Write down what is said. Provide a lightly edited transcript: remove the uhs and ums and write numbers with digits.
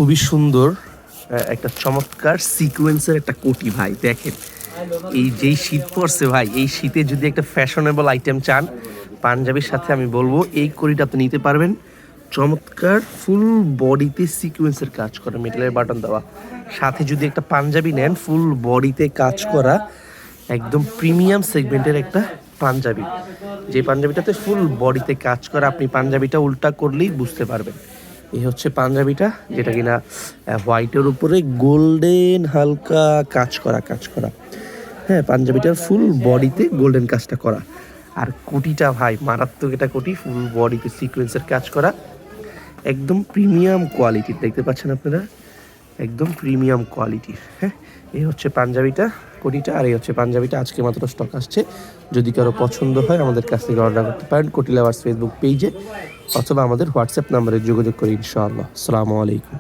খুবই সুন্দর একটা চমৎকার সিকোয়েন্সের একটা কোটি ভাই দেখেন। এই যেই শীত পড়ছে ভাই, এই শীতে যদি একটা ফ্যাশনেবল আইটেম চান পাঞ্জাবির সাথে, আমি বলবো এই কোটিটা আপনি নিতে পারবেন। চমৎকার ফুল বডিতে সিকোয়েন্সের কাজ করা, মেটালের বাটন দেওয়া, সাথে যদি একটা পাঞ্জাবি নেন ফুল বডিতে কাজ করা, একদম প্রিমিয়াম সেগমেন্টের একটা পাঞ্জাবি। যে পাঞ্জাবিটাতে ফুল বডিতে কাজ করা, আপনি পাঞ্জাবিটা উল্টা করলেই বুঝতে পারবেন। এই হচ্ছে পাঞ্জাবিটা, যেটা কিনা হোয়াইটের উপরে গোল্ডেন হালকা কাজ করা। হ্যাঁ, পাঞ্জাবিটার ফুল বডিতে গোল্ডেন কাজটা করা। আর কোটিটা ভাই মারাত্মক, এটা কোটি ফুল বডিতে সিকোয়েন্সের কাজ করা, একদম প্রিমিয়াম কোয়ালিটির, দেখতে পাচ্ছেন আপনারা, একদম প্রিমিয়াম কোয়ালিটির। হ্যাঁ, এই হচ্ছে পাঞ্জাবিটা, কোটিটা, আর এই হচ্ছে পাঞ্জাবিটা। আজকে মাত্র স্টক আসছে, যদি কারো পছন্দ হয় আমাদের কাছ থেকে অর্ডার করতে পারেন কোটি লাভার্স ফেসবুক পেজে, অথবা আমাদের হোয়াটসঅ্যাপ নাম্বারে যোগাযোগ করি ইনশাআল্লাহ। আসসালামু আলাইকুম।